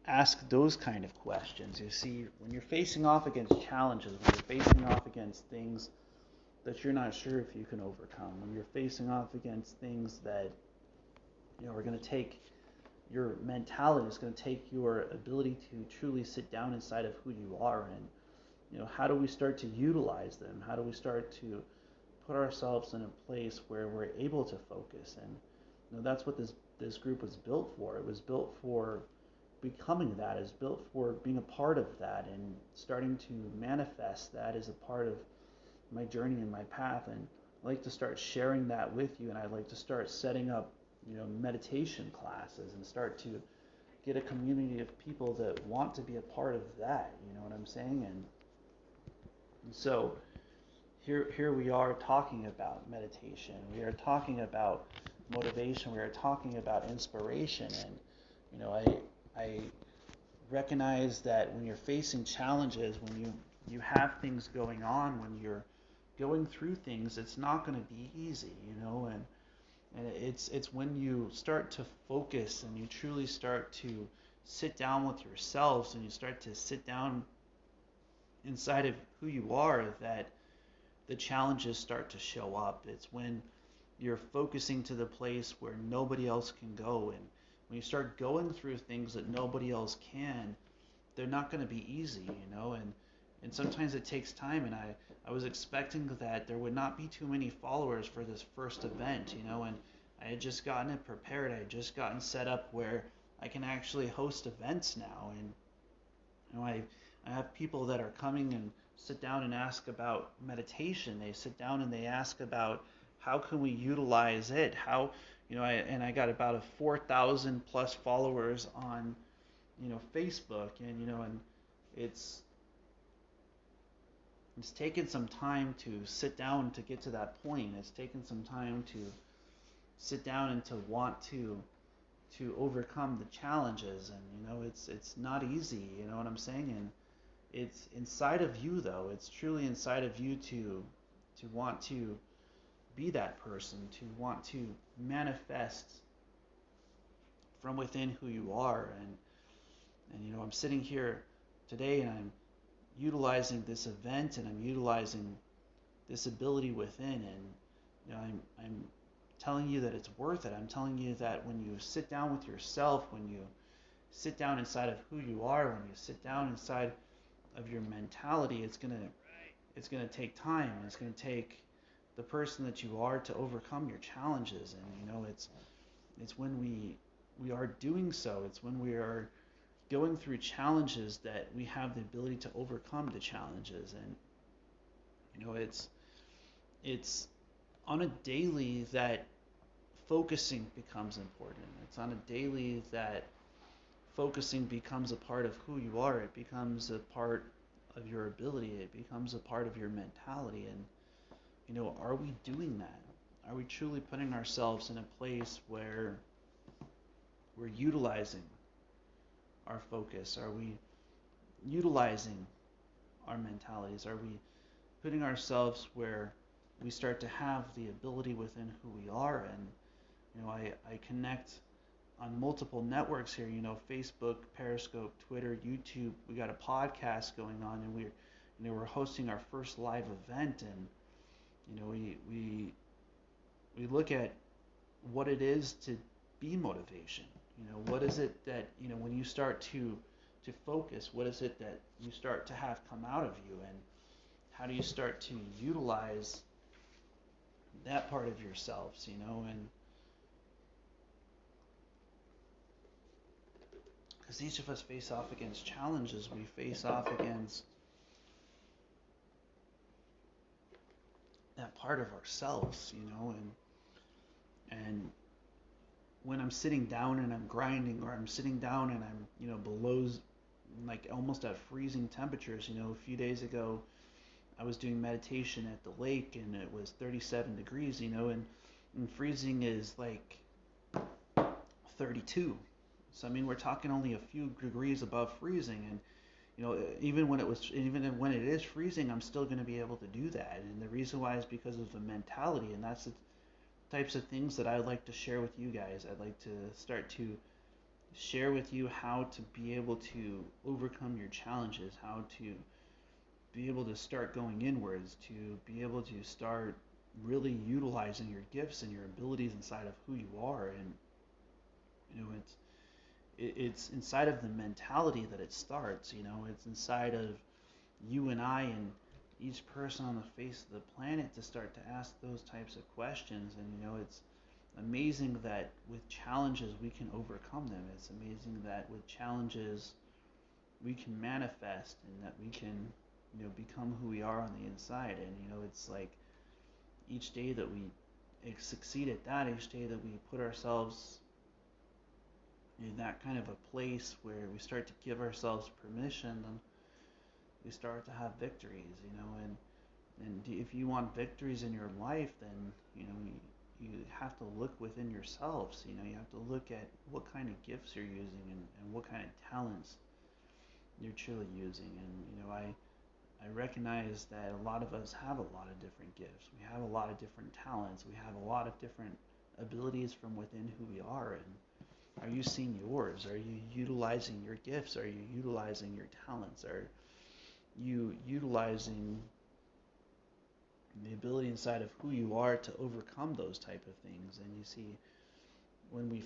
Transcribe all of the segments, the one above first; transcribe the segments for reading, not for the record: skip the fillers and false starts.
ask those kind of questions. You see, when you're facing off against challenges, when you're facing off against things that you're not sure if you can overcome, when you're facing off against things that are going to take your mentality, is going to take your ability to truly sit down inside of who you are, and how do we start to utilize them? How do we start to put ourselves in a place where we're able to focus? And that's what this group was built for. It was built for becoming that, is built for being a part of that and starting to manifest that as a part of my journey and my path. And I'd like to start sharing that with you, and I'd like to start setting up meditation classes and start to get a community of people that want to be a part of that. You know what I'm saying? And so here we are talking about meditation. We are talking about motivation. We are talking about inspiration. And I recognize that when you're facing challenges, when you have things going on, when you're going through things, it's not going to be easy, and it's when you start to focus and you truly start to sit down with yourselves and you start to sit down inside of who you are that the challenges start to show up. It's when you're focusing to the place where nobody else can go, and when you start going through things that nobody else can, they're not going to be easy, and sometimes it takes time. And I was expecting that there would not be too many followers for this first event, and I had just gotten it prepared. I had just gotten set up where I can actually host events now, and I have people that are coming and sit down and ask about meditation. They sit down and they ask about how can we utilize it, how I got about a 4,000 plus followers on Facebook, and it's taken some time to sit down to get to that point. It's taken some time to sit down and to want to overcome the challenges, and it's not easy, you know what I'm saying? And it's inside of you, though. It's truly inside of you to want to be that person, to want to manifest from within who you are. And I'm sitting here today and I'm utilizing this event and I'm utilizing this ability within, and I'm telling you that it's worth it. I'm telling you that when you sit down with yourself, when you sit down inside of who you are, when you sit down inside of your mentality, it's gonna take time. It's gonna take the person that you are to overcome your challenges. And it's when we are doing so, it's when we are going through challenges that we have the ability to overcome the challenges. And it's on a daily that focusing becomes important. It's on a daily that focusing becomes a part of who you are. It becomes a part of your ability. It becomes a part of your mentality. And are we doing that? Are we truly putting ourselves in a place where we're utilizing our focus? Are we utilizing our mentalities? Are we putting ourselves where we start to have the ability within who we are? And I connect on multiple networks here, Facebook, Periscope, Twitter, YouTube. We got a podcast going on, and we're hosting our first live event. And we look at what it is to be motivation. What is it that when you start to focus, what is it that you start to have come out of you, and how do you start to utilize that part of yourselves, and because each of us face off against challenges. We face off against that part of ourselves, and when I'm sitting down and I'm grinding, or I'm sitting down and I'm below, like almost at freezing temperatures. A few days ago I was doing meditation at the lake and it was 37 degrees, and freezing is like 32. So we're talking only a few degrees above freezing, and even when it is freezing, I'm still going to be able to do that. And the reason why is because of the mentality, and that's the types of things that I'd like to share with you guys. I'd like to start to share with you how to be able to overcome your challenges, how to be able to start going inwards, to be able to start really utilizing your gifts and your abilities inside of who you are. And it's inside of the mentality that it starts. It's inside of you and I and each person on the face of the planet to start to ask those types of questions. And it's amazing that with challenges we can overcome them. It's amazing that with challenges we can manifest and that we can become who we are on the inside. And it's like each day that we succeed at that, each day that we put ourselves in that kind of a place where we start to give ourselves permission, then we start to have victories. And if you want victories in your life, then you have to look within yourselves. You have to look at what kind of gifts you're using, and what kind of talents you're truly using. And I recognize that a lot of us have a lot of different gifts. We have a lot of different talents. We have a lot of different abilities from within who we are. And are you seeing yours? Are you utilizing your gifts? Are you utilizing your talents? Are you utilizing the ability inside of who you are to overcome those type of things? And you see, when we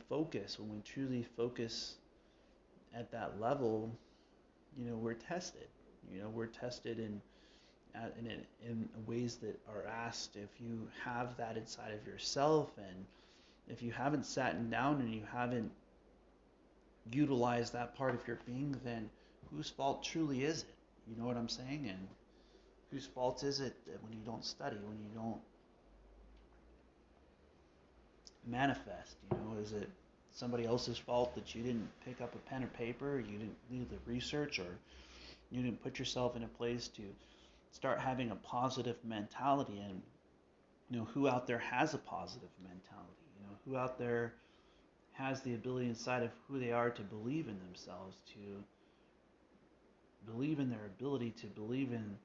truly focus at that level, we're tested. We're tested in ways that are asked. If you have that inside of yourself, and if you haven't sat down and you haven't utilized that part of your being, then whose fault truly is it? You know what I'm saying? And whose fault is it that when you don't study, when you don't manifest? Is it somebody else's fault that you didn't pick up a pen or paper, or you didn't do the research, or you didn't put yourself in a place to start having a positive mentality? And who out there has a positive mentality? Who out there has the ability inside of who they are to believe in themselves, to believe in their ability, to believe in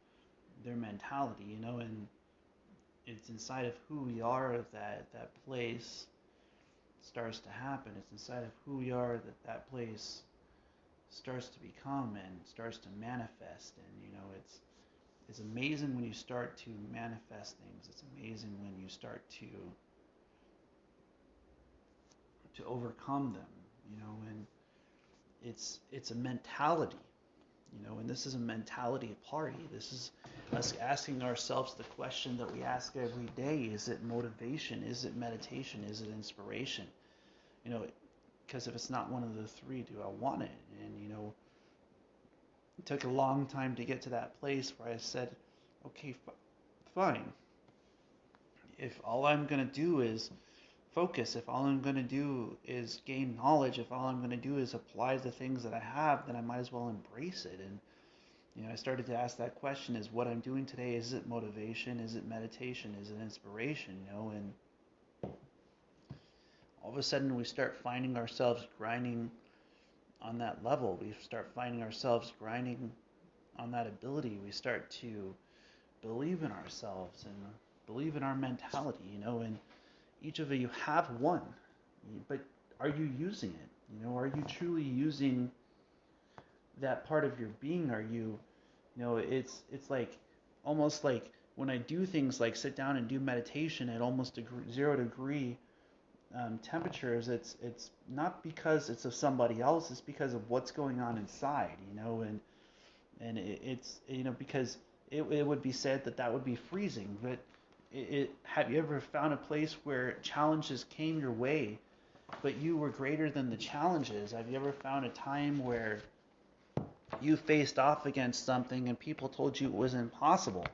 their mentality? And it's inside of who we are that place starts to happen. It's inside of who we are that place starts to become and starts to manifest. And it's amazing when you start to manifest things. It's amazing when you start to overcome them. And it's a mentality. And this is a mentality party. This is us asking ourselves the question that we ask every day: is it motivation? Is it meditation? Is it inspiration? Because if it's not one of the three, do I want it? And it took a long time to get to that place where I said, okay, fine. If all I'm going to do is focus, if all I'm going to do is gain knowledge, if all I'm going to do is apply the things that I have, then I might as well embrace it. And I started to ask that question: is what I'm doing today, is it motivation? Is it meditation? Is it inspiration? And all of a sudden we start finding ourselves grinding on that level. We start finding ourselves grinding on that ability. We start to believe in ourselves and believe in our mentality, and each of you have one, but are you using it? Are you truly using that part of your being? Are you, it's like almost like when I do things like sit down and do meditation at almost 0 degree temperatures, it's not because it's of somebody else, it's because of what's going on inside, and it's because it would be said that would be freezing. But have you ever found a place where challenges came your way, but you were greater than the challenges? Have you ever found a time where you faced off against something and people told you it was impossible,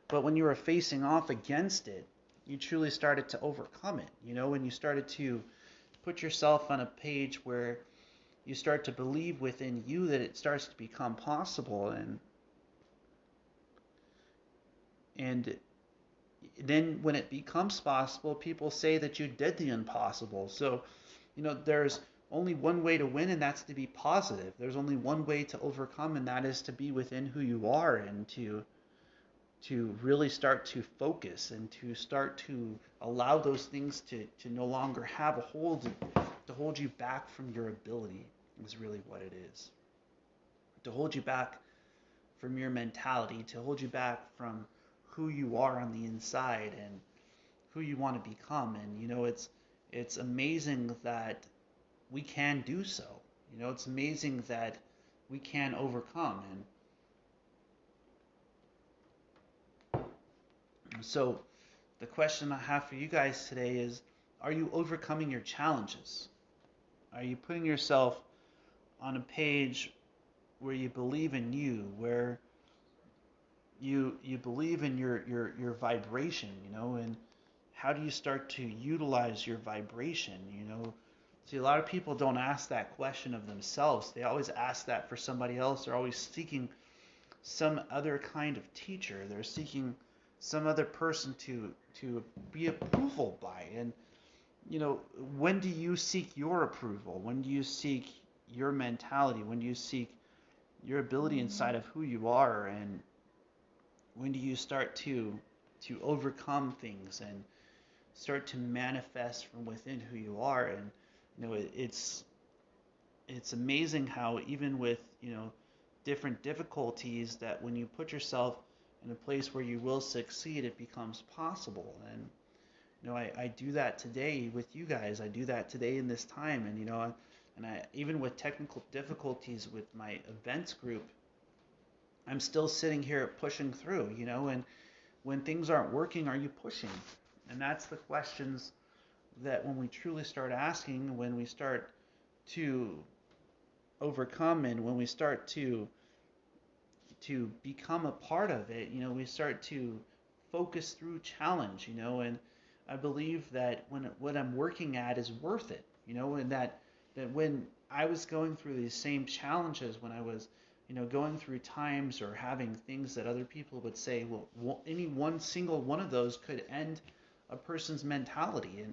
but when you were facing off against it, you truly started to overcome it? When you started to put yourself on a page where you start to believe within you that it starts to become possible, and then when it becomes possible, people say that you did the impossible. So, there's only one way to win, and that's to be positive. There's only one way to overcome, and that is to be within who you are, and to really start to focus and to start to allow those things to no longer have a hold to hold you back from your ability is really what it is. To hold you back from your mentality, to hold you back from who you are on the inside and who you want to become. And it's amazing that we can do so. It's amazing that we can overcome. And so the question I have for you guys today is, are you overcoming your challenges? Are you putting yourself on a page where you believe in you, where you believe in your vibration, and how do you start to utilize your vibration? See, a lot of people don't ask that question of themselves. They always ask that for somebody else. They're always seeking some other kind of teacher. They're seeking some other person to be approval by. And when do you seek your approval? When do you seek your mentality? When do you seek your ability inside of who you are? And when do you start to overcome things and start to manifest from within who you are? And it's amazing how even with different difficulties, that when you put yourself in a place where you will succeed, it becomes possible. And I do that today with you guys. I do that today in this time. And I even with technical difficulties with my events group, I'm still sitting here pushing through. And when things aren't working, are you pushing? And that's the questions that when we truly start asking, when we start to overcome, and when we start to become a part of it, we start to focus through challenge, and I believe that when what I'm working at is worth it, and that when I was going through these same challenges, when I was going through times or having things that other people would say, well, any one single one of those could end a person's mentality.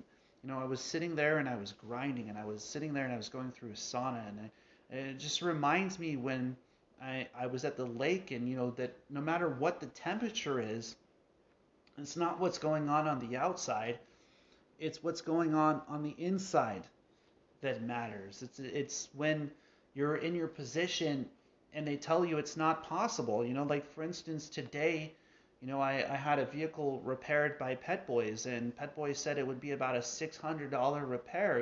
And I was sitting there and I was grinding, and I was sitting there and I was going through a sauna, and it just reminds me when I was at the lake, and that no matter what the temperature is, it's not what's going on the outside, it's what's going on the inside that matters. It's when you're in your position and they tell you it's not possible. Like for instance, today, I had a vehicle repaired by Pet Boys, and Pet Boys said it would be about a $600 repair,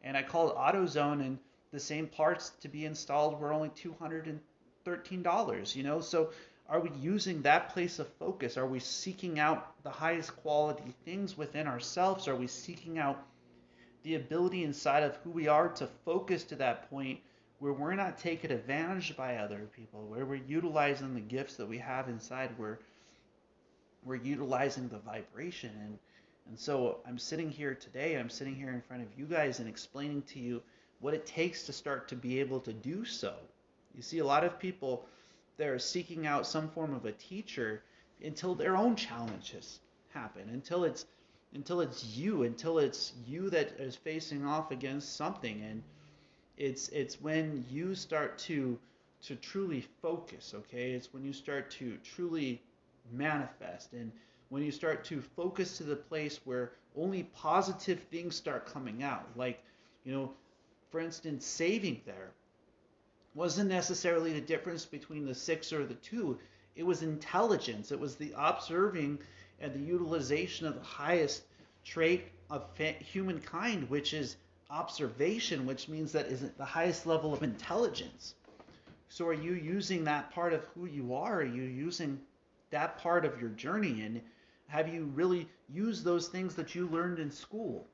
and I called AutoZone, and the same parts to be installed were only $213, So are we using that place of focus? Are we seeking out the highest quality things within ourselves? Are we seeking out the ability inside of who we are to focus to that point where we're not taken advantage by other people, where we're utilizing the gifts that we have inside, where we're utilizing the vibration? And so I'm sitting here today, I'm sitting here in front of you guys and explaining to you what it takes to start to be able to do so. You see, a lot of people, they're seeking out some form of a teacher until their own challenges happen, until it's you that is facing off against something. And it's when you start to truly focus, okay? It's when you start to truly manifest, and when you start to focus to the place where only positive things start coming out. Like, for instance, saving there wasn't necessarily the difference between the 6 or the 2. It was intelligence. It was the observing and the utilization of the highest trait of humankind, which is observation, which means that is the highest level of intelligence. So are you using that part of who you are? Are you using that part of your journey? And have you really used those things that you learned in school?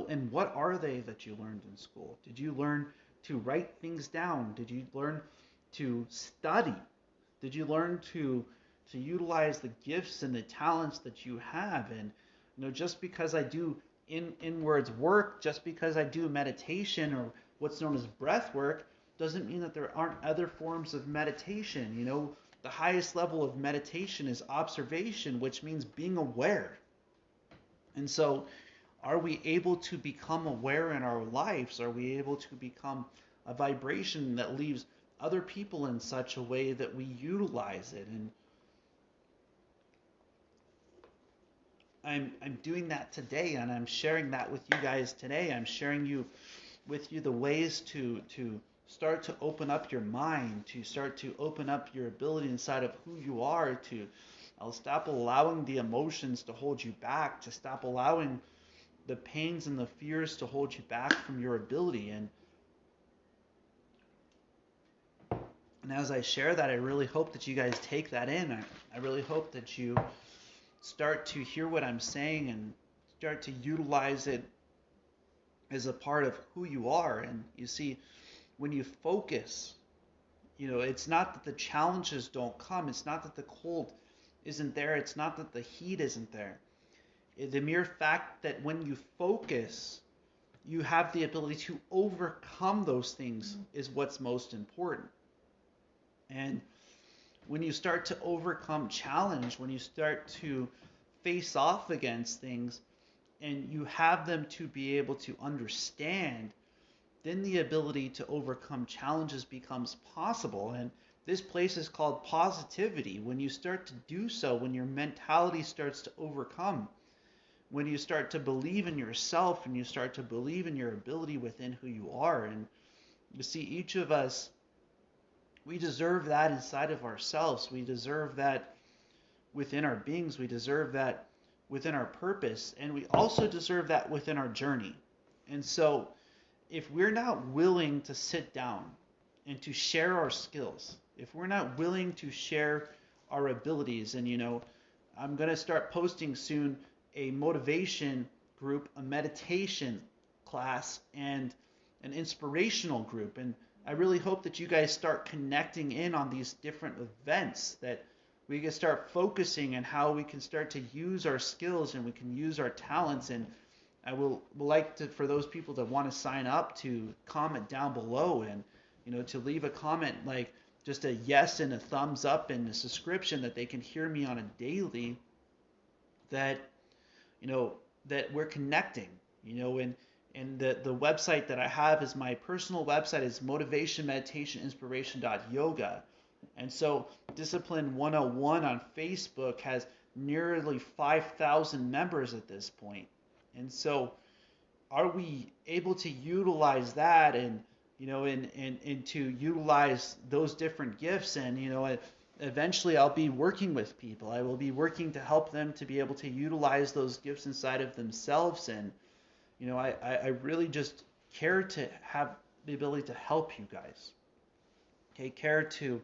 And what are they that you learned in school? Did you learn to write things down? Did you learn to study? Did you learn to utilize the gifts and the talents that you have? And just because I do inwards work, just because I do meditation or what's known as breath work, doesn't mean that there aren't other forms of meditation. The highest level of meditation is observation, which means being aware. And so, are we able to become aware in our lives? Are we able to become a vibration that leaves other people in such a way that we utilize it? And I'm doing that today, and I'm sharing that with you guys today. I'm sharing with you the ways to start to open up your mind, to start to open up your ability inside of who you are, to I'll stop allowing the emotions to hold you back, to stop allowing the pains and the fears to hold you back from your ability. And as I share that, I really hope that you guys take that in. I really hope that you start to hear what I'm saying and start to utilize it as a part of who you are. And you see, when you focus, it's not that the challenges don't come. It's not that the cold isn't there. It's not that the heat isn't there. The mere fact that when you focus, you have the ability to overcome those things is what's most important. And when you start to overcome challenge, when you start to face off against things and you have them to be able to understand, then the ability to overcome challenges becomes possible. And this place is called positivity. When you start to do so, when your mentality starts to overcome, when you start to believe in yourself and you start to believe in your ability within who you are. And you see, each of us, we deserve that inside of ourselves. We deserve that within our beings. We deserve that within our purpose. And we also deserve that within our journey. And so if we're not willing to sit down and to share our skills, if we're not willing to share our abilities, and I'm going to start posting soon a motivation group, a meditation class, and an inspirational group. And I really hope that you guys start connecting in on these different events, that we can start focusing on how we can start to use our skills and we can use our talents. And I will like to, for those people that want to sign up, to comment down below and to leave a comment like just a yes and a thumbs up and a subscription, that they can hear me on a daily, that that we're connecting, and the website that I have is my personal website is motivationmeditationinspiration.yoga. And so Discipline 101 on Facebook has nearly 5,000 members at this point. And so are we able to utilize that and to utilize those different gifts? And eventually I'll be working with people. I will be working to help them to be able to utilize those gifts inside of themselves. And I really just care to have the ability to help you guys. Okay, care to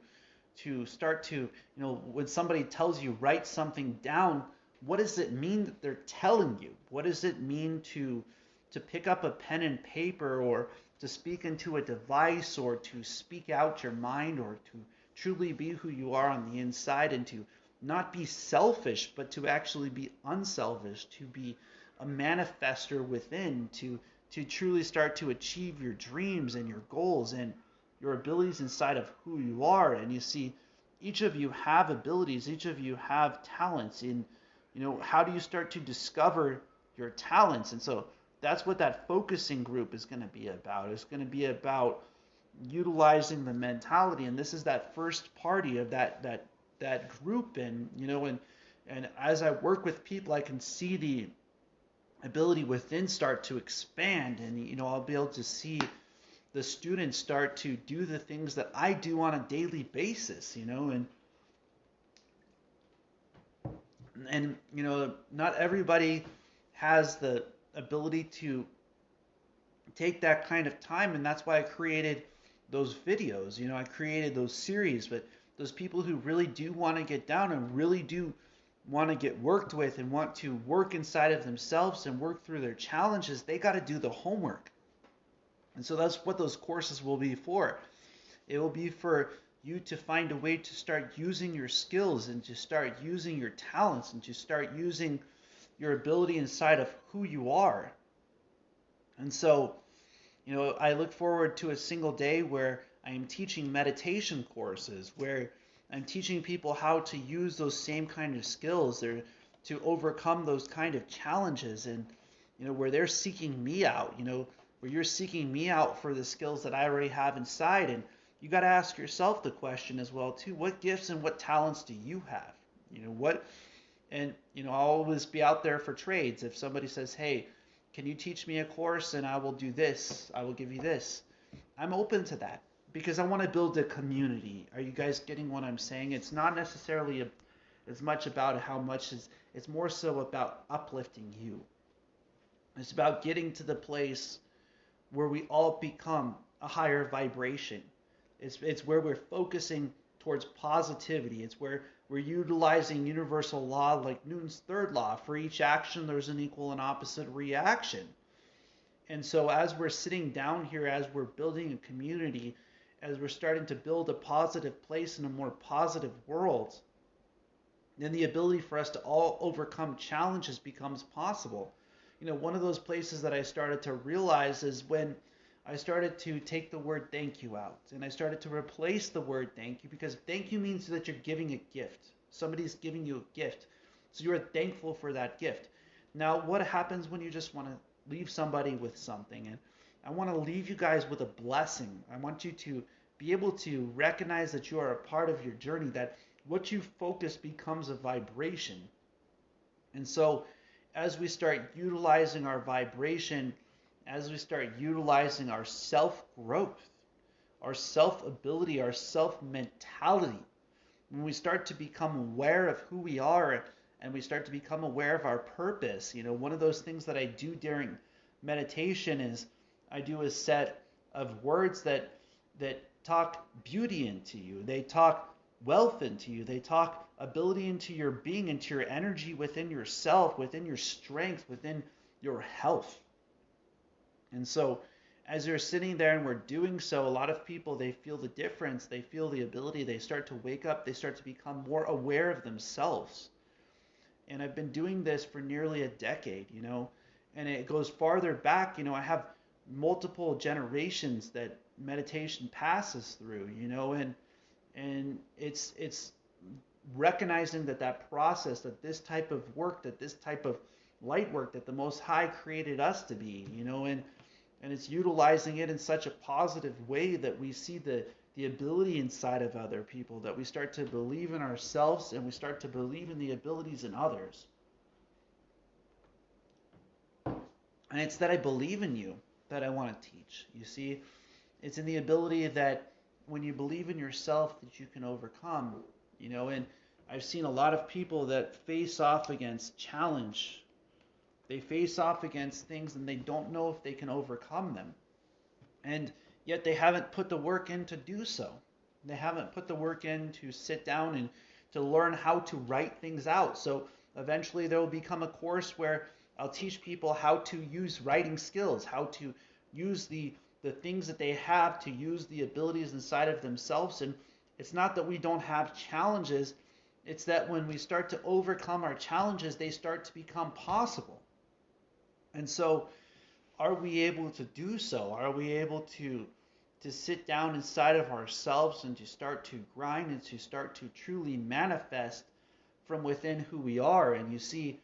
start to, when somebody tells you write something down, what does it mean that they're telling you? What does it mean to pick up a pen and paper, or to speak into a device, or to speak out your mind, or to truly be who you are on the inside, and to not be selfish, but to actually be unselfish, to be a manifester within, to truly start to achieve your dreams and your goals and your abilities inside of who you are. And you see, each of you have abilities, each of you have talents. In how do you start to discover your talents? And so that's what that focusing group is going to be about. It's going to be about utilizing the mentality, and this is that first party of that group. And and as I work with people, I can see the ability within start to expand, and I'll be able to see the students start to do the things that I do on a daily basis, and not everybody has the ability to take that kind of time, and that's why I created those videos. I created those series. But those people who really do want to get down and really do want to get worked with and want to work inside of themselves and work through their challenges, they got to do the homework. And so that's what those courses will be for. It will be for you to find a way to start using your skills and to start using your talents and to start using your ability inside of who you are. And so, I look forward to a single day where I am teaching meditation courses, where I'm teaching people how to use those same kind of skills, or to overcome those kind of challenges, and where they're seeking me out, where you're seeking me out for the skills that I already have inside. And you got to ask yourself the question as well too: what gifts and what talents do you have? What And, I'll always be out there for trades. If somebody says, hey, can you teach me a course and I will do this, I will give you this, I'm open to that because I want to build a community. Are you guys getting what I'm saying? It's not necessarily as much about how much it's more so about uplifting you. It's about getting to the place where we all become a higher vibration. It's where we're focusing towards positivity. It's where we're utilizing universal law like Newton's third law. For each action, there's an equal and opposite reaction. And so as we're sitting down here, as we're building a community, as we're starting to build a positive place in a more positive world, then the ability for us to all overcome challenges becomes possible. One of those places that I started to realize is when I started to take the word thank you out and I started to replace the word thank you, because thank you means that you're giving a gift. Somebody's giving you a gift. So you're thankful for that gift. Now, what happens when you just want to leave somebody with something? And I want to leave you guys with a blessing. I want you to be able to recognize that you are a part of your journey, that what you focus becomes a vibration. And so as we start utilizing our vibration, as we start utilizing our self-growth, our self-ability, our self-mentality, when we start to become aware of who we are and we start to become aware of our purpose, one of those things that I do during meditation is I do a set of words that talk beauty into you. They talk wealth into you. They talk ability into your being, into your energy within yourself, within your strength, within your health. And so as you're sitting there and we're doing so, a lot of people, they feel the difference. They feel the ability. They start to wake up. They start to become more aware of themselves. And I've been doing this for nearly a decade, and it goes farther back. I have multiple generations that meditation passes through, and it's recognizing that process, that this type of work, that this type of light work that the Most High created us to be, and it's utilizing it in such a positive way that we see the ability inside of other people, that we start to believe in ourselves and we start to believe in the abilities in others. And it's that I believe in you that I want to teach. You see, it's in the ability that when you believe in yourself that you can overcome, and I've seen a lot of people that face off against challenge. They face off against things and they don't know if they can overcome them. And yet they haven't put the work in to do so. They haven't put the work in to sit down and to learn how to write things out. So eventually there will become a course where I'll teach people how to use writing skills, how to use the things that they have, to use the abilities inside of themselves. And it's not that we don't have challenges. It's that when we start to overcome our challenges, they start to become possible. And so are we able to do so? Are we able to sit down inside of ourselves and to start to grind and to start to truly manifest from within who we are? And you see,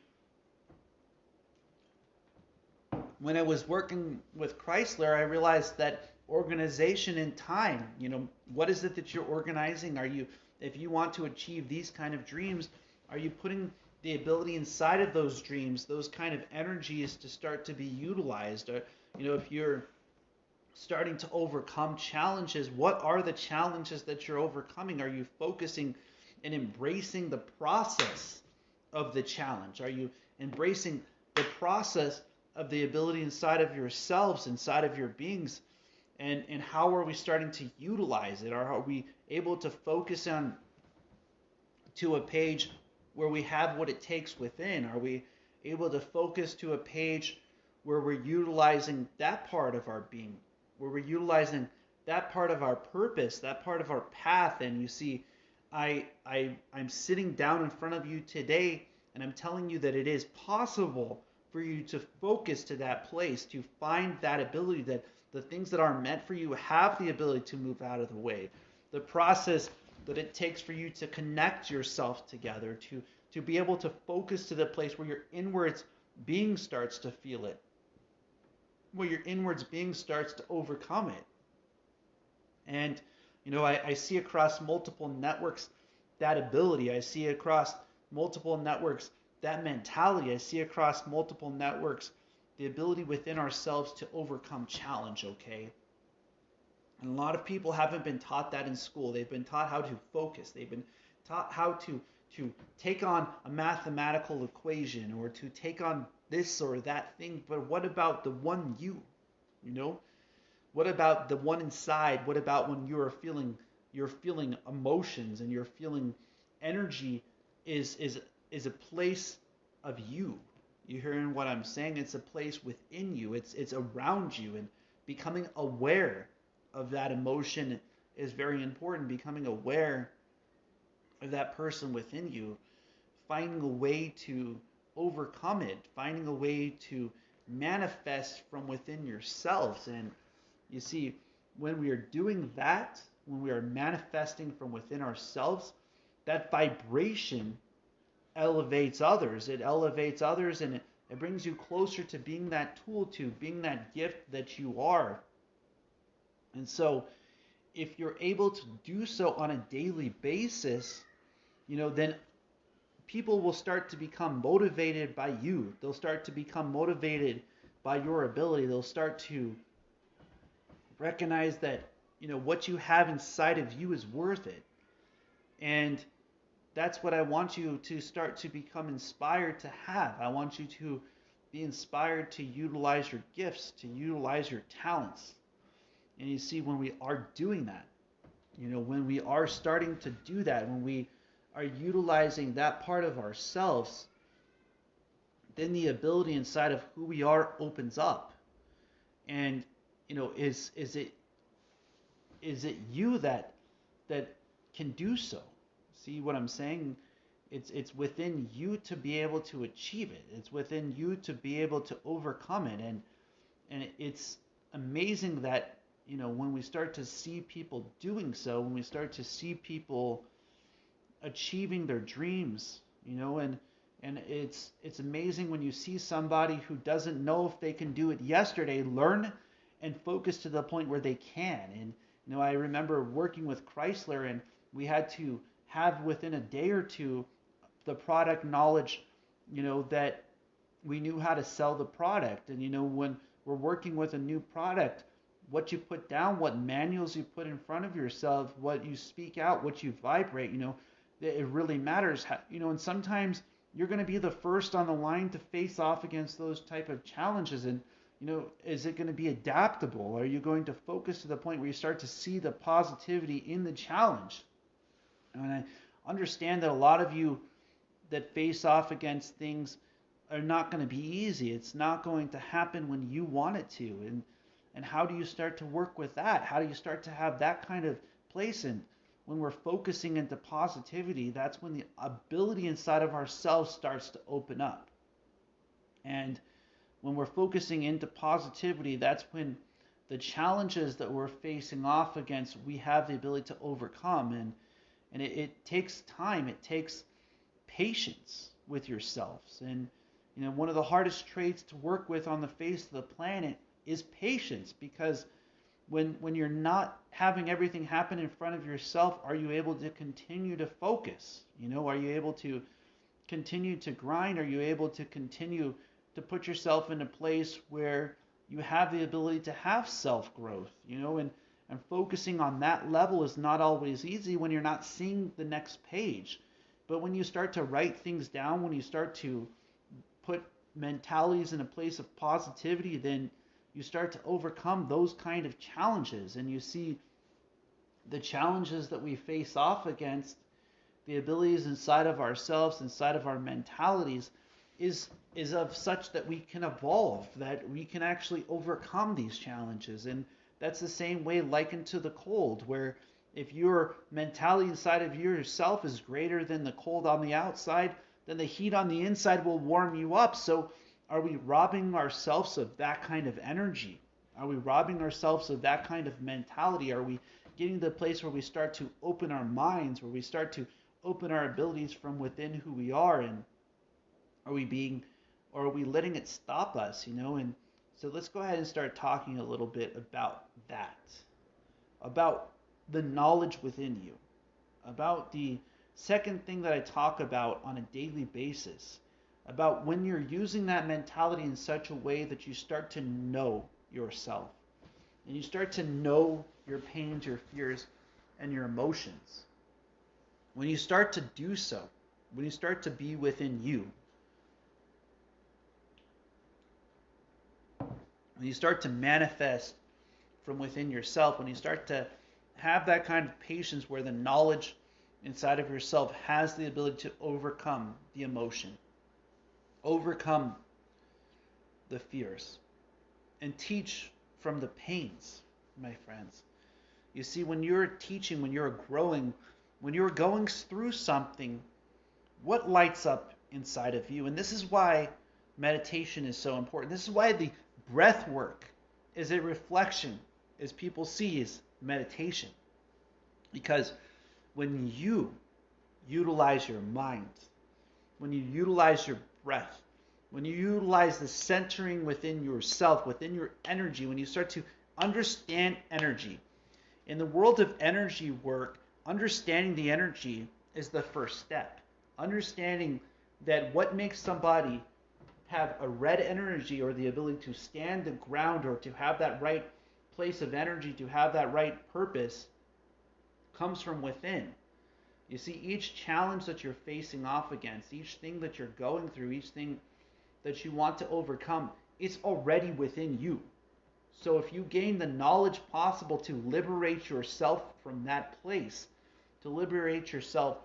when I was working with Chrysler, I realized that organization and time, what is it that you're organizing? If you want to achieve these kind of dreams, are you putting the ability inside of those dreams, those kind of energies to start to be utilized? Or, if you're starting to overcome challenges, what are the challenges that you're overcoming? Are you focusing and embracing the process of the challenge? Are you embracing the process of the ability inside of yourselves, inside of your beings? And how are we starting to utilize it? Are we able to focus on to a page where we have what it takes within? Are we able to focus to a page where we're utilizing that part of our being, where we're utilizing that part of our purpose, that part of our path? And you see, I'm sitting down in front of you today and I'm telling you that it is possible for you to focus to that place, to find that ability, that the things that are meant for you have the ability to move out of the way. The process that it takes for you to connect yourself together, to be able to focus to the place where your inwards being starts to feel it, where your inwards being starts to overcome it. And, I see across multiple networks that ability. I see across multiple networks that mentality I see across multiple networks, the ability within ourselves to overcome challenge, okay? And a lot of people haven't been taught that in school. They've been taught how to focus. They've been taught how to take on a mathematical equation or to take on this or that thing. But what about the one you? You know? What about the one inside? What about when you're feeling emotions and you're feeling energy is a place of you. You hearing what I'm saying? It's a place within you. It's around you, and becoming aware of that emotion is very important. Becoming aware of that person within you, finding a way to overcome it, finding a way to manifest from within yourselves. And you see, when we are doing that, when we are manifesting from within ourselves, that vibration elevates others. It elevates others, and it brings you closer to being that tool, to being that gift that you are. And so if you're able to do so on a daily basis, then people will start to become motivated by you. They'll start to become motivated by your ability. They'll start to recognize that, what you have inside of you is worth it. And that's what I want you to start to become inspired to have. I want you to be inspired to utilize your gifts, to utilize your talents. And you see, when we are doing that, when we are starting to do that, when we are utilizing that part of ourselves, then the ability inside of who we are opens up. And is it you that can do so? See what I'm saying? It's within you to be able to achieve it. It's within you to be able to overcome it. And it's amazing that when we start to see people doing so, when we start to see people achieving their dreams, and it's amazing when you see somebody who doesn't know if they can do it yesterday learn and focus to the point where they can. And I remember working with Chrysler, and we had to have within a day or two the product knowledge, that we knew how to sell the product. And when we're working with a new product, what you put down, what manuals you put in front of yourself, what you speak out, what you vibrate, it really matters. And sometimes you're going to be the first on the line to face off against those type of challenges. And is it going to be adaptable? Are you going to focus to the point where you start to see the positivity in the challenge? And I understand that a lot of you that face off against things are not going to be easy. It's not going to happen when you want it to. And how do you start to work with that? How do you start to have that kind of place? And when we're focusing into positivity, that's when the ability inside of ourselves starts to open up. And when we're focusing into positivity, that's when the challenges that we're facing off against, we have the ability to overcome. And it takes time. It takes patience with yourselves. And one of the hardest traits to work with on the face of the planet is patience, because when you're not having everything happen in front of yourself, are you able to continue to focus? Are you able to continue to grind? Are you able to continue to put yourself in a place where you have the ability to have self-growth? And focusing on that level is not always easy when you're not seeing the next page. But when you start to write things down, when you start to put mentalities in a place of positivity, then you start to overcome those kind of challenges. And you see the challenges that we face off against, the abilities inside of ourselves, inside of our mentalities, is of such that we can evolve, that we can actually overcome these challenges. And that's the same way likened to the cold, where if your mentality inside of yourself is greater than the cold on the outside, then the heat on the inside will warm you up. So are we robbing ourselves of that kind of energy? Are we robbing ourselves of that kind of mentality? Are we getting to the place where we start to open our minds, where we start to open our abilities from within who we are? And are we letting it stop us, And so let's go ahead and start talking a little bit about that, about the knowledge within you, about the second thing that I talk about on a daily basis, about when you're using that mentality in such a way that you start to know yourself and you start to know your pains, your fears, and your emotions. When you start to do so, when you start to be within you, when you start to manifest from within yourself, when you start to have that kind of patience where the knowledge inside of yourself has the ability to overcome the emotion, overcome the fears, and teach from the pains, my friends. You see, when you're teaching, when you're growing, when you're going through something, what lights up inside of you? And this is why meditation is so important. This is why the breath work is a reflection, as people see, is meditation. Because when you utilize your mind, when you utilize your breath, when you utilize the centering within yourself, within your energy, when you start to understand energy, in the world of energy work, understanding the energy is the first step. Understanding that what makes somebody have a red energy or the ability to stand the ground or to have that right place of energy, to have that right purpose, comes from within. You see, each challenge that you're facing off against, each thing that you're going through, each thing that you want to overcome, it's already within you. So if you gain the knowledge possible to liberate yourself from that place, to liberate yourself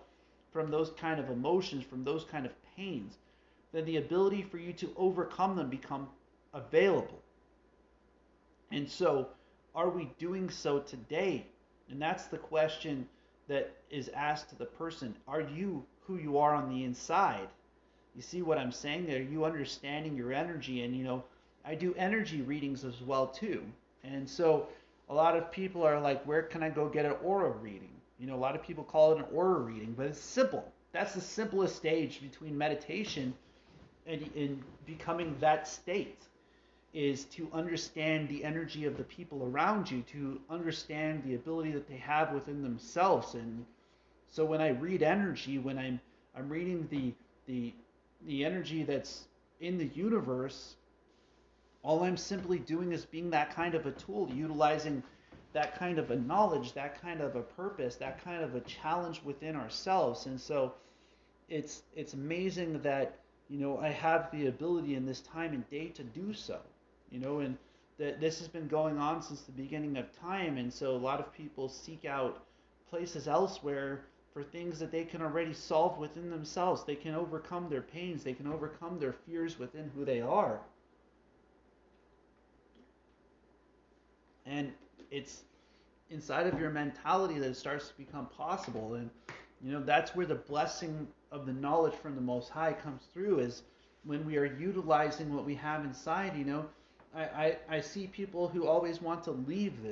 from those kind of emotions, from those kind of pains, then the ability for you to overcome them become available. And so, are we doing so today? And that's the question that is asked to the person. Are you who you are on the inside? You see what I'm saying? Are you understanding your energy? And I do energy readings as well too. And so a lot of people are like, where can I go get an aura reading? A lot of people call it an aura reading, but it's simple. That's the simplest stage between meditation and becoming that state, is to understand the energy of the people around you, to understand the ability that they have within themselves. And so when I read energy, when I'm reading the energy that's in the universe, all I'm simply doing is being that kind of a tool, utilizing that kind of a knowledge, that kind of a purpose, that kind of a challenge within ourselves. And so it's amazing that I have the ability in this time and day to do so. And that this has been going on since the beginning of time. And so a lot of people seek out places elsewhere for things that they can already solve within themselves. They can overcome their pains. They can overcome their fears within who they are. And it's inside of your mentality that it starts to become possible. And that's where the blessing of the knowledge from the Most High comes through, is when we are utilizing what we have inside. I see people who always want to leave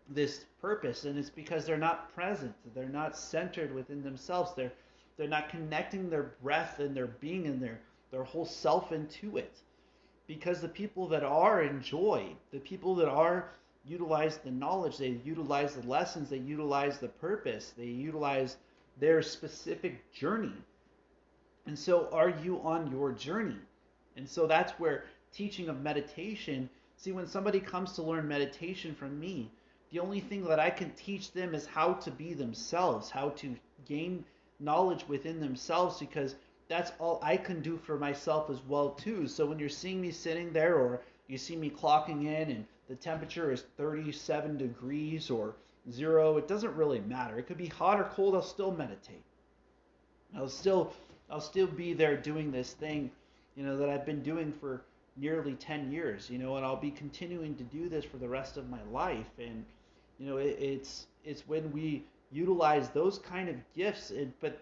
this purpose, and it's because they're not present. They're not centered within themselves. They're not connecting their breath and their being and their whole self into it. Because the people that are enjoy, the people that are utilize the knowledge, they utilize the lessons, they utilize the purpose, they utilize their specific journey. And so are you on your journey? And so that's where teaching of meditation, see, when somebody comes to learn meditation from me, the only thing that I can teach them is how to be themselves, how to gain knowledge within themselves, because that's all I can do for myself as well too. So when you're seeing me sitting there, or you see me clocking in and the temperature is 37 degrees or 0, it doesn't really matter. It could be hot or cold, I'll still meditate. I'll still be there doing this thing, that I've been doing for nearly 10 years, and I'll be continuing to do this for the rest of my life. And it's when we utilize those kind of gifts, but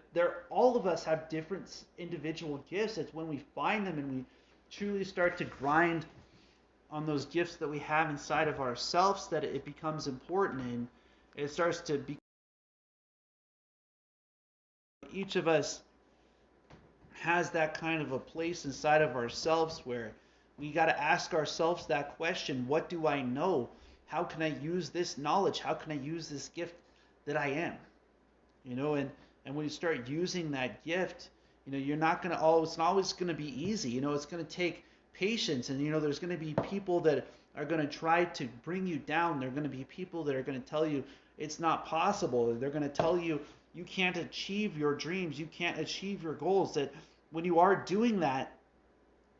all of us have different individual gifts. It's when we find them and we truly start to grind on those gifts that we have inside of ourselves that it becomes important, and it starts to be. Each of us has that kind of a place inside of ourselves where we got to ask ourselves that question: what do I know? How can I use this knowledge? How can I use this gift that I am? And when you start using that gift You're not going to always, it's not always going to be easy. It's going to take patience, and there's going to be people that are going to try to bring you down. There are going to be people that are going to tell you it's not possible. They're going to tell you you can't achieve your dreams, you can't achieve your goals. That when you are doing that,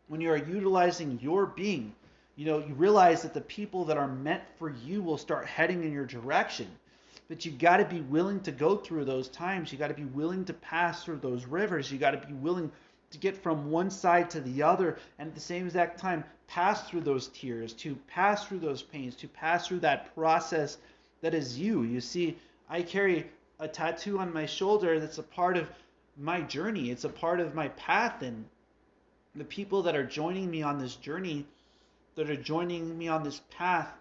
when you are utilizing your being, you realize that the people that are meant for you will start heading in your direction. But you got to be willing to go through those times. You got to be willing to pass through those rivers. You got to be willing to get from one side to the other, and at the same exact time pass through those tears, to pass through those pains, to pass through that process that is you. You see, I carry a tattoo on my shoulder that's a part of my journey. It's a part of my path, and the people that are joining me on this journey, that are joining me on this path,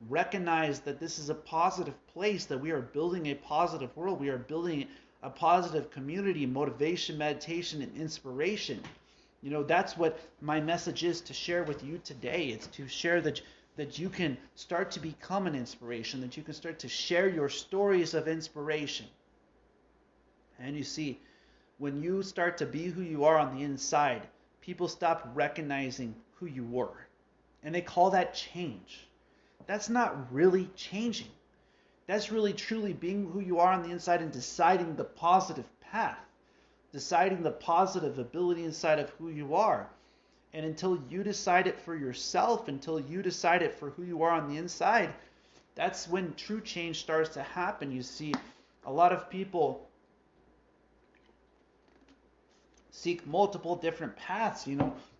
recognize that this is a positive place, that we are building a positive world. We are building a positive community, motivation, meditation, and inspiration. That's what my message is to share with you today. It's to share that you can start to become an inspiration, that you can start to share your stories of inspiration. And you see, when you start to be who you are on the inside, people stop recognizing who you were. And they call that change. That's not really changing. That's really truly being who you are on the inside and deciding the positive path, deciding the positive ability inside of who you are. And until you decide it for yourself, until you decide it for who you are on the inside, that's when true change starts to happen. You see, a lot of people seek multiple different paths.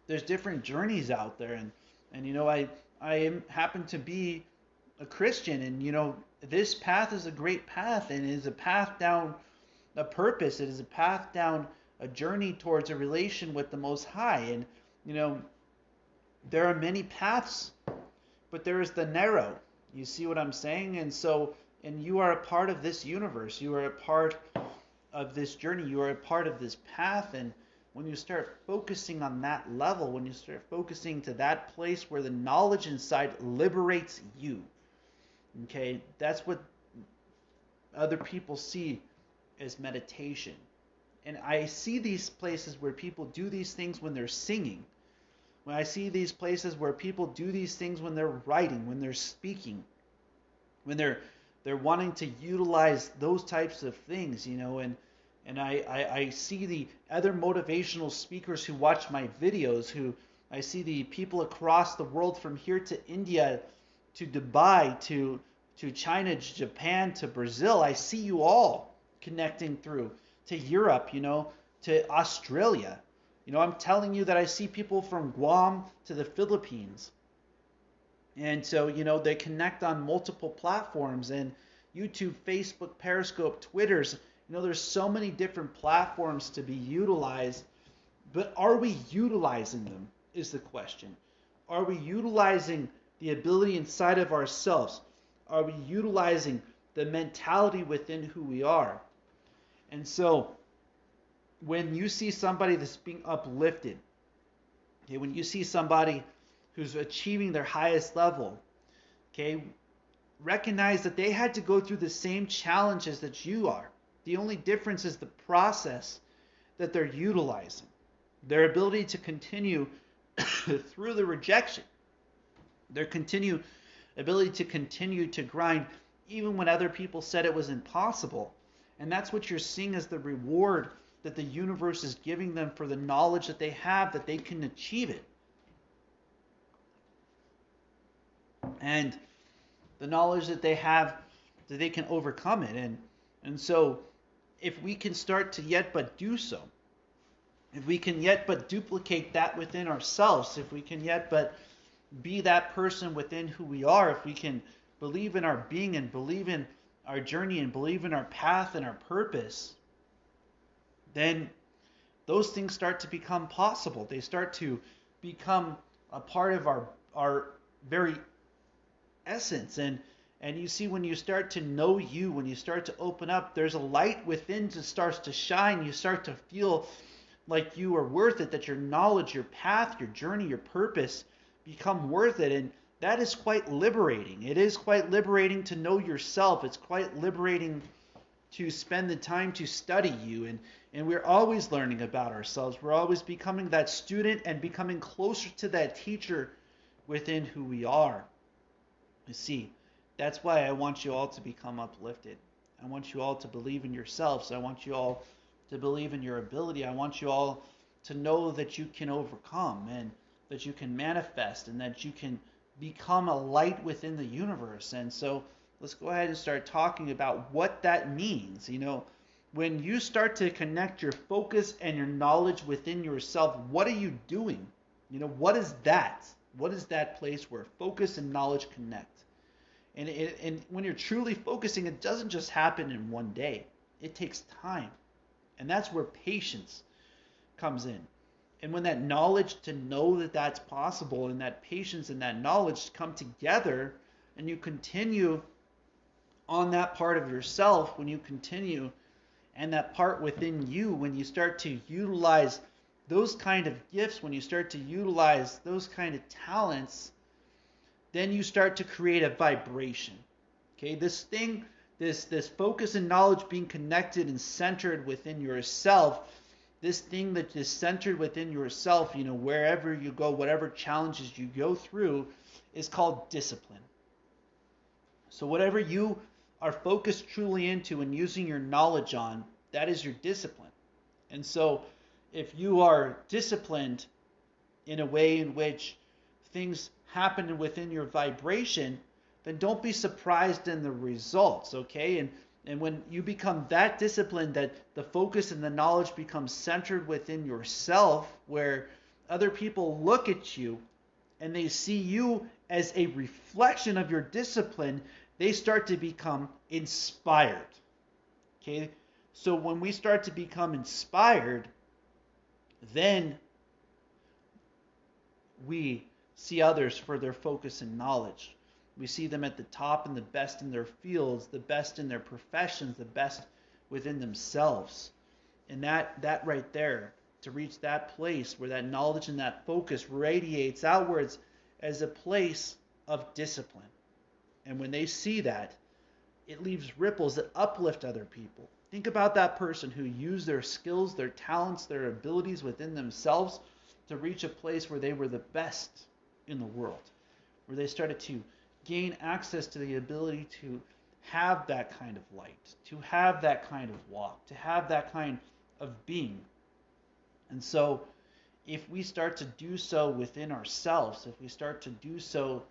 There's different journeys out there, and I happen to be a Christian, and this path is a great path, and it is a path down a purpose. It is a path down a journey towards a relation with the Most High. And there are many paths, but there is the narrow. You see what I'm saying? And you are a part of this universe. You are a part of this journey. You are a part of this path. And when you start focusing on that level, when you start focusing to that place where the knowledge inside liberates you, okay, that's what other people see as meditation. And I see these places where people do these things when they're singing. When I see these places where people do these things when they're writing, when they're speaking, when they're wanting to utilize those types of things, and I see the other motivational speakers who watch my videos, I see the people across the world, from here to India, to Dubai, to China, to Japan, to Brazil. I see you all connecting through, to Europe, to Australia. I'm telling you that I see people from Guam to the Philippines. And so, they connect on multiple platforms, and YouTube, Facebook, Periscope, Twitters. There's so many different platforms to be utilized, but are we utilizing them is the question. Are we utilizing the ability inside of ourselves? Are we utilizing the mentality within who we are? And so, when you see somebody that's being uplifted, okay, when you see somebody who's achieving their highest level, okay, recognize that they had to go through the same challenges that you are. The only difference is the process that they're utilizing, their ability to continue through the rejection, their ability to continue to grind even when other people said it was impossible. And that's what you're seeing as the reward that the universe is giving them for the knowledge that they have, that they can achieve it. And the knowledge that they have, that they can overcome it. And so, if we can start to yet but do so, if we can yet but duplicate that within ourselves, if we can yet but be that person within who we are, if we can believe in our being and believe in our journey and believe in our path and our purpose, then those things start to become possible. They start to become a part of our very essence. And you see, when you start to know you, when you start to open up, there's a light within that starts to shine. You start to feel like you are worth it, that your knowledge, your path, your journey, your purpose become worth it. And that is quite liberating. It is quite liberating to know yourself. It's quite liberating to spend the time to study you, and we're always learning about ourselves. We're always becoming that student and becoming closer to that teacher within who we are. You see, that's why I want you all to become uplifted. I want you all to believe in yourselves. I want you all to believe in your ability. I want you all to know that you can overcome and that you can manifest and that you can become a light within the universe. And so let's go ahead and start talking about what that means. When you start to connect your focus and your knowledge within yourself, what are you doing? What is that? What is that place where focus and knowledge connect? And when you're truly focusing, it doesn't just happen in one day. It takes time. And that's where patience comes in. And when that knowledge to know that that's possible and that patience and that knowledge come together and you continue on that part of yourself, when you continue and that part within you, when you start to utilize those kind of gifts, when you start to utilize those kind of talents, then you start to create a vibration. Okay, this focus and knowledge being connected and centered within yourself, this thing that is centered within yourself, wherever you go, whatever challenges you go through, is called discipline. So whatever you are focused truly into and using your knowledge on, that is your discipline. And so if you are disciplined in a way in which things happen within your vibration, then don't be surprised in the results, okay? And when you become that disciplined, that the focus and the knowledge becomes centered within yourself, where other people look at you and they see you as a reflection of your discipline, they start to become inspired. Okay? So when we start to become inspired, then we see others for their focus and knowledge. We see them at the top and the best in their fields, the best in their professions, the best within themselves. And that right there, to reach that place where that knowledge and that focus radiates outwards as a place of discipline. And when they see that, it leaves ripples that uplift other people. Think about that person who used their skills, their talents, their abilities within themselves to reach a place where they were the best in the world, where they started to gain access to the ability to have that kind of light, to have that kind of walk, to have that kind of being. And so if we start to do so within ourselves, if we start to do so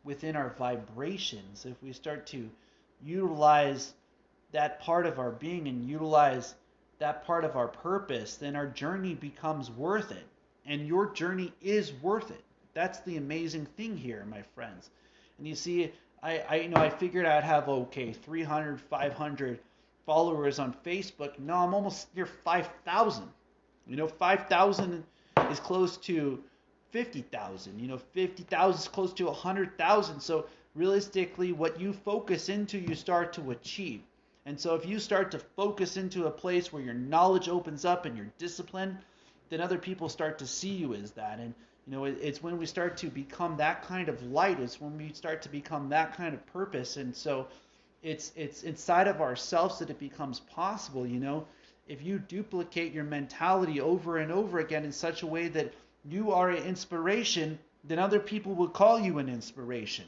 within our vibrations, if we start to utilize that part of our being and utilize that part of our purpose, then our journey becomes worth it. And your journey is worth it. That's the amazing thing here, my friends. And you see, I figured I'd have 300, 500 followers on Facebook. No, I'm almost near 5,000. 5,000 is close to 50,000. 50,000 is close to 100,000. So realistically, what you focus into, you start to achieve. And so if you start to focus into a place where your knowledge opens up and your discipline, then other people start to see you as that. And it's when we start to become that kind of light. It's when we start to become that kind of purpose. And so it's inside of ourselves that it becomes possible. If you duplicate your mentality over and over again in such a way that you are an inspiration, then other people will call you an inspiration.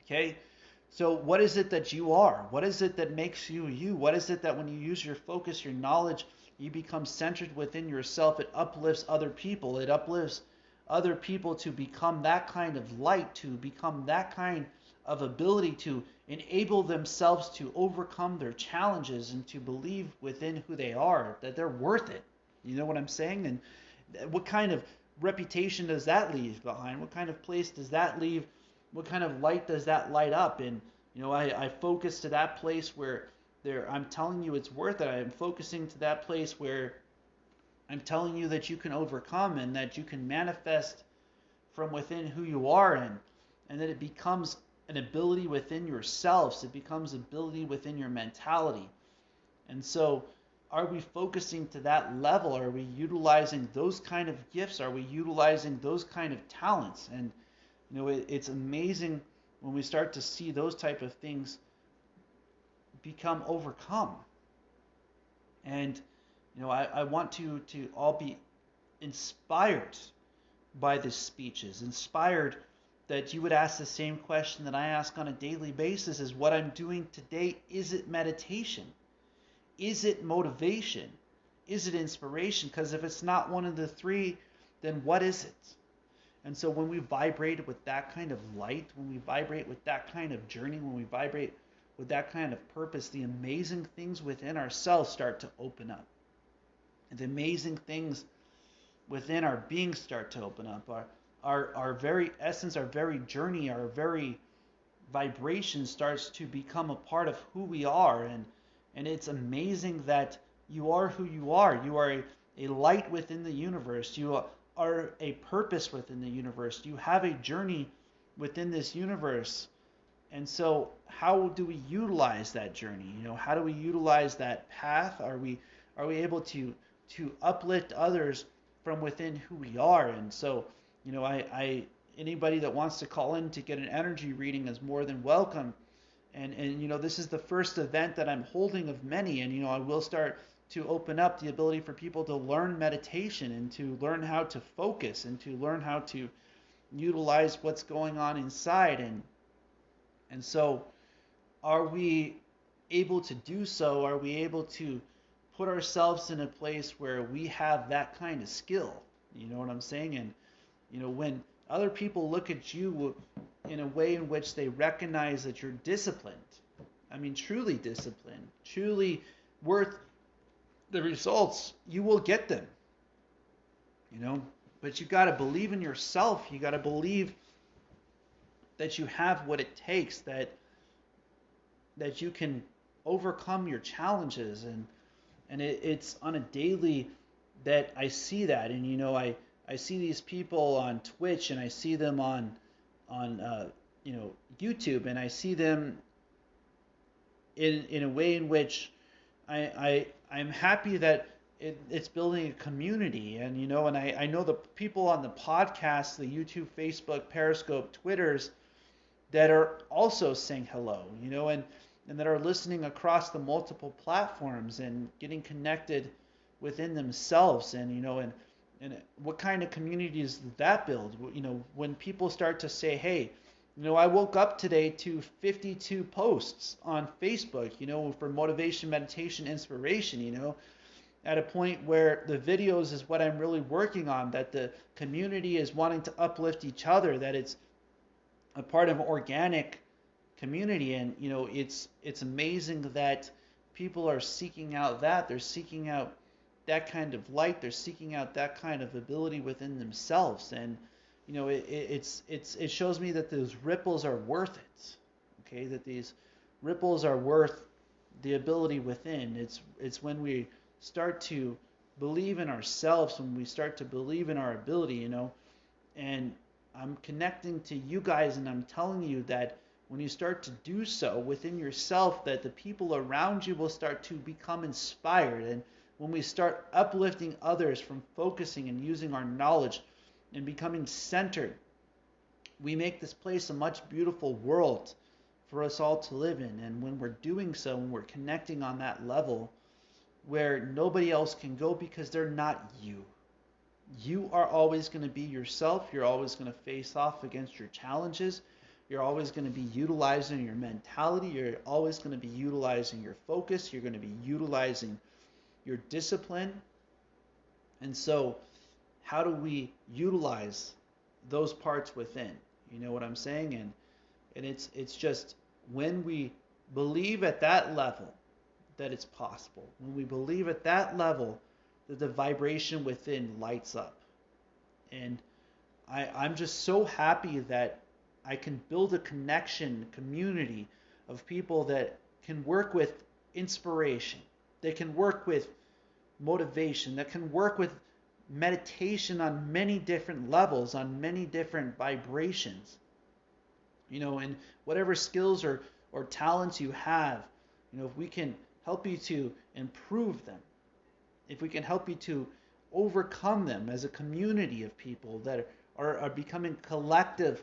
Okay? So what is it that you are? What is it that makes you you? What is it that when you use your focus, your knowledge, you become centered within yourself? It uplifts other people. It uplifts other people to become that kind of light, to become that kind of ability to enable themselves to overcome their challenges and to believe within who they are, that they're worth it. You know what I'm saying? And what kind of reputation does that leave behind? What kind of place does that leave? What kind of light does that light up? And I focus to that place where I'm telling you it's worth it. I'm focusing to that place where I'm telling you that you can overcome and that you can manifest from within who you are, and that it becomes an ability within yourselves. It becomes ability within your mentality. And so are we focusing to that level? Are we utilizing those kind of gifts? Are we utilizing those kind of talents? And it's amazing when we start to see those type of things become overcome. And I want to all be inspired by these speeches, inspired that you would ask the same question that I ask on a daily basis: is what I'm doing today, is it meditation? Is it motivation? Is it inspiration? Because if it's not one of the three, then what is it? And so when we vibrate with that kind of light, when we vibrate with that kind of journey, when we vibrate with that kind of purpose, the amazing things within ourselves start to open up. And the amazing things within our being start to open up. Our very essence, our very journey, our very vibration starts to become a part of who we are. And it's amazing that you are who you are. You are a light within the universe. You are a purpose within the universe. You have a journey within this universe. And so how do we utilize that journey? How do we utilize that path? Are we able to uplift others from within who we are? And so, I anybody that wants to call in to get an energy reading is more than welcome. And this is the first event that I'm holding of many, and I will start to open up the ability for people to learn meditation and to learn how to focus and to learn how to utilize what's going on inside. And so are we able to do so? Are we able to put ourselves in a place where we have that kind of skill? You know what I'm saying? And when other people look at you in a way in which they recognize that you're disciplined, I mean truly disciplined, truly worth the results, you will get them. But you got to believe in yourself. You got to believe that you have what it takes, that you can overcome your challenges. And it's on a daily that I see that. And I see these people on Twitch, and I see them on YouTube, and I see them in a way in which I'm happy that it's building a community. And and I know the people on the podcast, the YouTube, Facebook, Periscope, Twitters, that are also saying hello, and that are listening across the multiple platforms and getting connected within themselves. And and what kind of communities does that build? When people start to say, hey, I woke up today to 52 posts on Facebook, for motivation, meditation, inspiration, at a point where the videos is what I'm really working on, that the community is wanting to uplift each other, that it's a part of an organic community. And it's amazing that people are seeking out that. They're seeking out that kind of light. They're seeking out that kind of ability within themselves. And it shows me that those ripples are worth it. Okay, that these ripples are worth the ability within. It's when we start to believe in ourselves, when we start to believe in our ability, and I'm connecting to you guys, and I'm telling you that when you start to do so within yourself, that the people around you will start to become inspired. And when we start uplifting others from focusing and using our knowledge and becoming centered, we make this place a much beautiful world for us all to live in. And when we're doing so, when we're connecting on that level where nobody else can go, because they're not you. You are always going to be yourself. You're always going to face off against your challenges. You're always going to be utilizing your mentality. You're always going to be utilizing your focus. You're going to be utilizing your discipline. And so how do we utilize those parts within? You know what I'm saying? And it's just when we believe at that level that it's possible, when we believe at that level that the vibration within lights up. And I'm just so happy that I can build a connection, community of people that can work with inspiration, that can work with motivation, that can work with meditation on many different levels, on many different vibrations. And whatever skills or talents you have, if we can help you to improve them, if we can help you to overcome them as a community of people that are becoming collective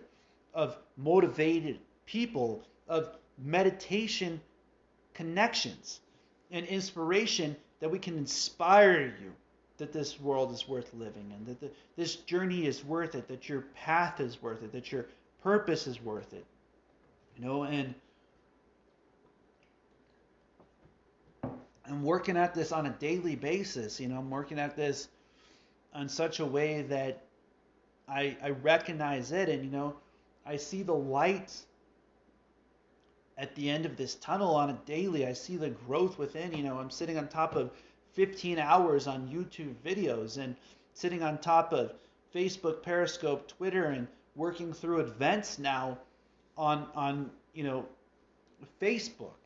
of motivated people, of meditation connections and inspiration, that we can inspire you that this world is worth living in, that this journey is worth it, that your path is worth it, that your purpose is worth it. And I'm working at this on a daily basis. I'm working at this in such a way that I recognize it, and I see the light at the end of this tunnel on a daily. I see the growth within. I'm sitting on top of 15 hours on YouTube videos, and sitting on top of Facebook, Periscope, Twitter, and working through events now on Facebook.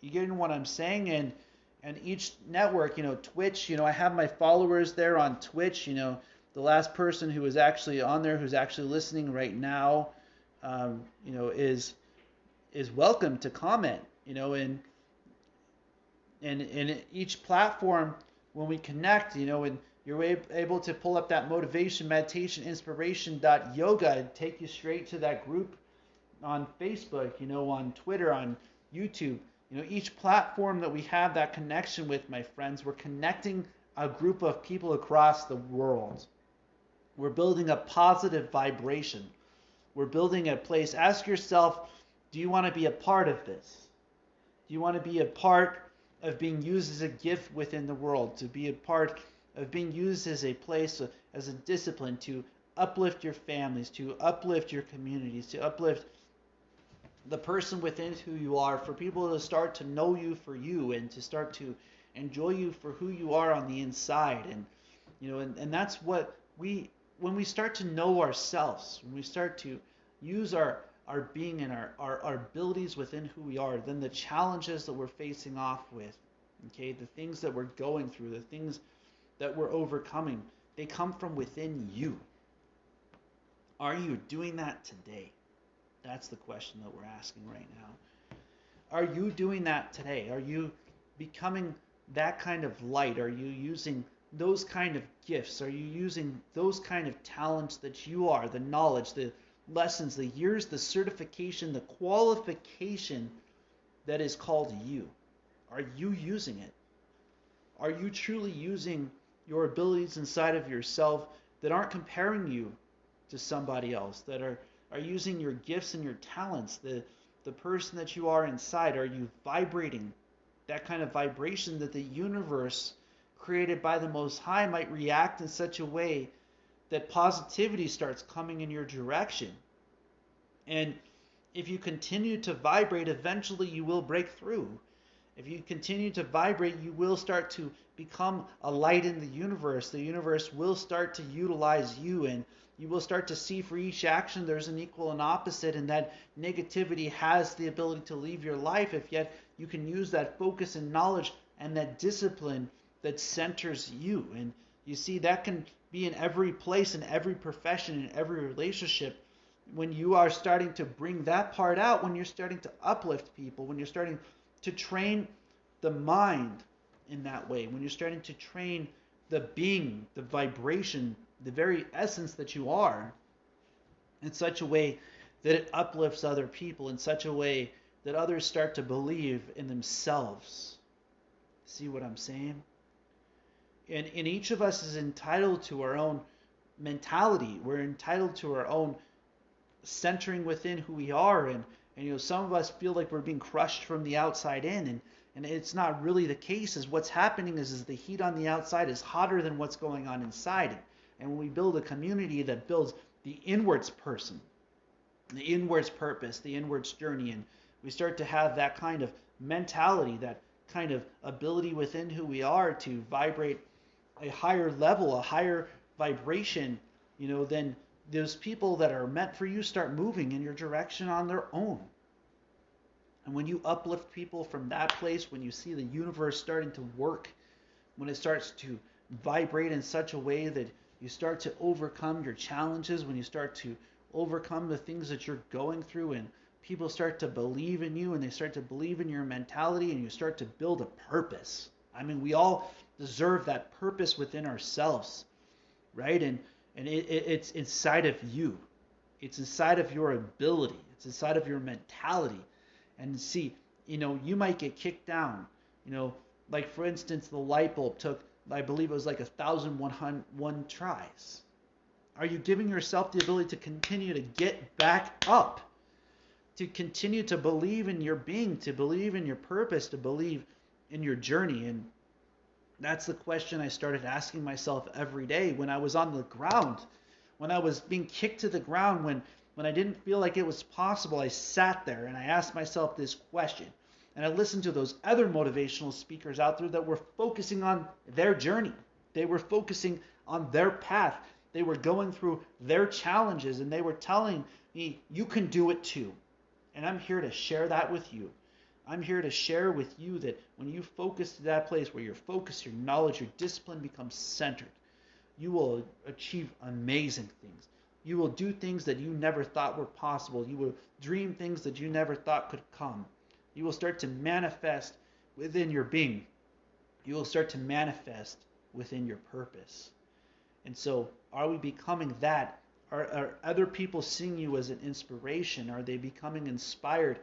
You getting what I'm saying? And each network, Twitch, I have my followers there on Twitch. The last person who was actually on there, who's actually listening right now, is welcome to comment. And each platform, when we connect, and you're able to pull up that motivation, meditation, inspiration.yoga and take you straight to that group on Facebook, on Twitter, on YouTube. Each platform that we have that connection with, my friends, we're connecting a group of people across the world. We're building a positive vibration. We're building a place. Ask yourself, do you want to be a part of this? Do you want to be a part of being used as a gift within the world? To be a part of being used as a place, as a discipline to uplift your families, to uplift your communities, to uplift the person within who you are, for people to start to know you for you and to start to enjoy you for who you are on the inside. And that's what when we start to know ourselves, when we start to use our being and our abilities within who we are, then the challenges that we're facing off with, the things that we're going through, the things that we're overcoming, they come from within you. Are you doing that today? That's the question that we're asking right now. Are you doing that today? Are you becoming that kind of light? Are you using those kind of gifts? Are you using those kind of talents that you are, the knowledge, the lessons, the years, the certification, the qualification that is called you? Are you using it? Are you truly using your abilities inside of yourself that aren't comparing you to somebody else, that are using your gifts and your talents, the person that you are inside? Are you vibrating that kind of vibration that the universe created by the Most High might react in such a way that positivity starts coming in your direction? And if you continue to vibrate, eventually you will break through. If you continue to vibrate, you will start to become a light in the universe. The universe will start to utilize you, and you will start to see for each action there's an equal and opposite, and that negativity has the ability to leave your life if yet you can use that focus and knowledge and that discipline that centers you. And you see, that can be in every place, in every profession, in every relationship. When you are starting to bring that part out, when you're starting to uplift people, when you're starting to train the mind in that way, when you're starting to train the being, the vibration, the very essence that you are, in such a way that it uplifts other people, in such a way that others start to believe in themselves. See what I'm saying? And each of us is entitled to our own mentality. We're entitled to our own centering within who we are. And some of us feel like we're being crushed from the outside in. And it's not really the case. Is what's happening is the heat on the outside is hotter than what's going on inside. And when we build a community that builds the inwards person, the inwards purpose, the inwards journey, and we start to have that kind of mentality, that kind of ability within who we are to vibrate a higher level, a higher vibration, then those people that are meant for you start moving in your direction on their own. And when you uplift people from that place, when you see the universe starting to work, when it starts to vibrate in such a way that you start to overcome your challenges, when you start to overcome the things that you're going through, and people start to believe in you, and they start to believe in your mentality, and you start to build a purpose. I mean, we all deserve that purpose within ourselves, right? And it's inside of you. It's inside of your ability. It's inside of your mentality. And see, you might get kicked down. Like for instance, the light bulb took, I believe it was like 1,101 tries. Are you giving yourself the ability to continue to get back up? To continue to believe in your being, to believe in your purpose, to believe in your journey? And that's the question I started asking myself every day when I was on the ground, when I was being kicked to the ground, when I didn't feel like it was possible. I sat there and I asked myself this question. And I listened to those other motivational speakers out there that were focusing on their journey. They were focusing on their path. They were going through their challenges, and they were telling me, you can do it too. And I'm here to share that with you. I'm here to share with you that when you focus to that place where your focus, your knowledge, your discipline becomes centered, you will achieve amazing things. You will do things that you never thought were possible. You will dream things that you never thought could come. You will start to manifest within your being. You will start to manifest within your purpose. And so, are we becoming that? Are other people seeing you as an inspiration? Are they becoming inspired?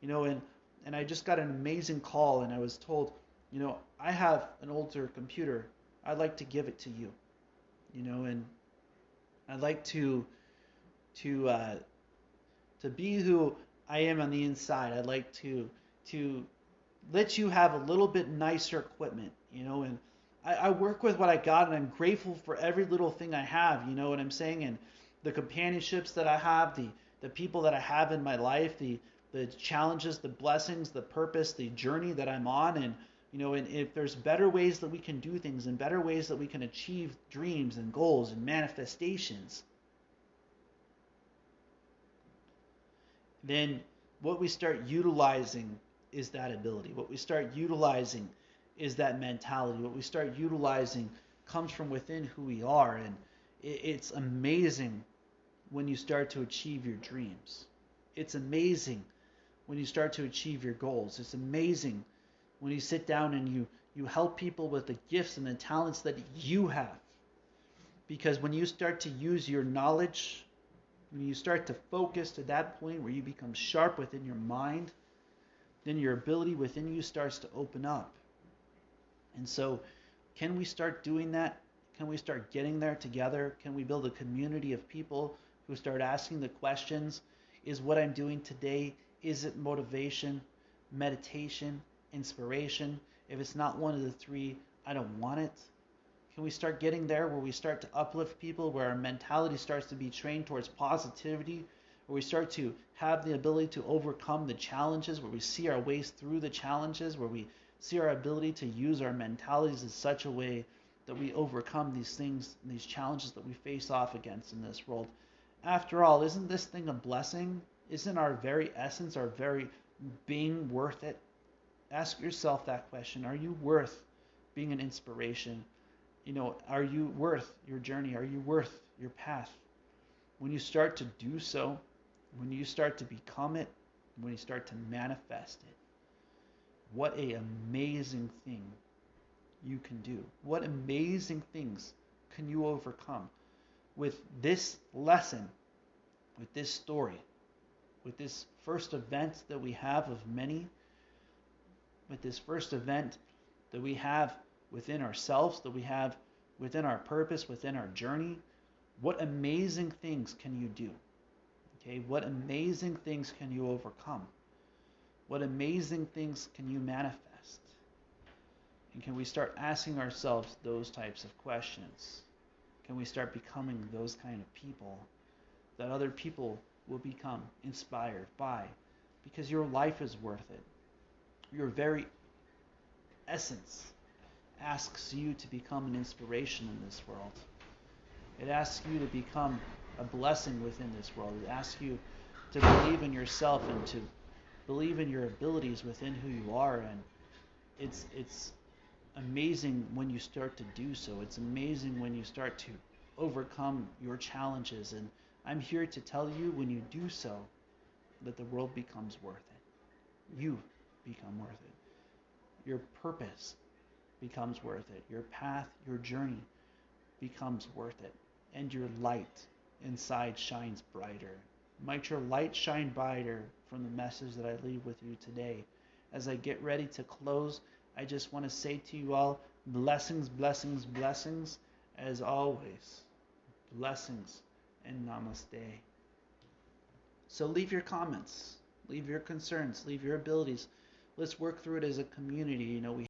And I just got an amazing call, and I was told, I have an older computer. I'd like to give it to you. And I'd like to be who I am on the inside. I'd like to let you have a little bit nicer equipment, and I work with what I got, and I'm grateful for every little thing I have, you know what I'm saying? And the companionships that I have, the people that I have in my life, the challenges, the blessings, the purpose, the journey that I'm on. And and if there's better ways that we can do things and better ways that we can achieve dreams and goals and manifestations, then what we start utilizing is that ability. What we start utilizing is that mentality. What we start utilizing comes from within who we are. And it's amazing when you start to achieve your dreams. It's amazing when you start to achieve your goals. It's amazing when you sit down and you help people with the gifts and the talents that you have. Because when you start to use your knowledge, when you start to focus to that point where you become sharp within your mind, then your ability within you starts to open up. And so, can we start doing that? Can we start getting there together? Can we build a community of people who start asking the questions? Is what I'm doing today, is it motivation, meditation, inspiration? If it's not one of the three, I don't want it. Can we start getting there where we start to uplift people, where our mentality starts to be trained towards positivity, where we start to have the ability to overcome the challenges, where we see our ways through the challenges, where we see our ability to use our mentalities in such a way that we overcome these things, these challenges that we face off against in this world. After all, isn't this thing a blessing? Isn't our very essence, our very being worth it? Ask yourself that question. Are you worth being an inspiration? Are you worth your journey? Are you worth your path? When you start to do so, when you start to become it, when you start to manifest it, what an amazing thing you can do. What amazing things can you overcome? With this lesson, with this story, with this first event that we have of many, with this first event that we have within ourselves, that we have within our purpose, within our journey, what amazing things can you do? Okay, what amazing things can you overcome? What amazing things can you manifest? And can we start asking ourselves those types of questions? Can we start becoming those kind of people that other people will become inspired by? Because your life is worth it. Your very essence asks you to become an inspiration in this world. It asks you to become a blessing within this world. It asks you to believe in yourself and to believe in your abilities within who you are. And it's amazing when you start to do so. It's amazing when you start to overcome your challenges. And I'm here to tell you, when you do so, that the world becomes worth it. You become worth it. Your purpose becomes worth it. Your path, your journey becomes worth it. And your light inside shines brighter. Might your light shine brighter from the message that I leave with you today. as I get ready to close, I just want to say to you all, blessings, blessings, blessings, as always. Blessings and namaste. So leave your comments, leave your concerns, leave your abilities. Let's work through it as a community. We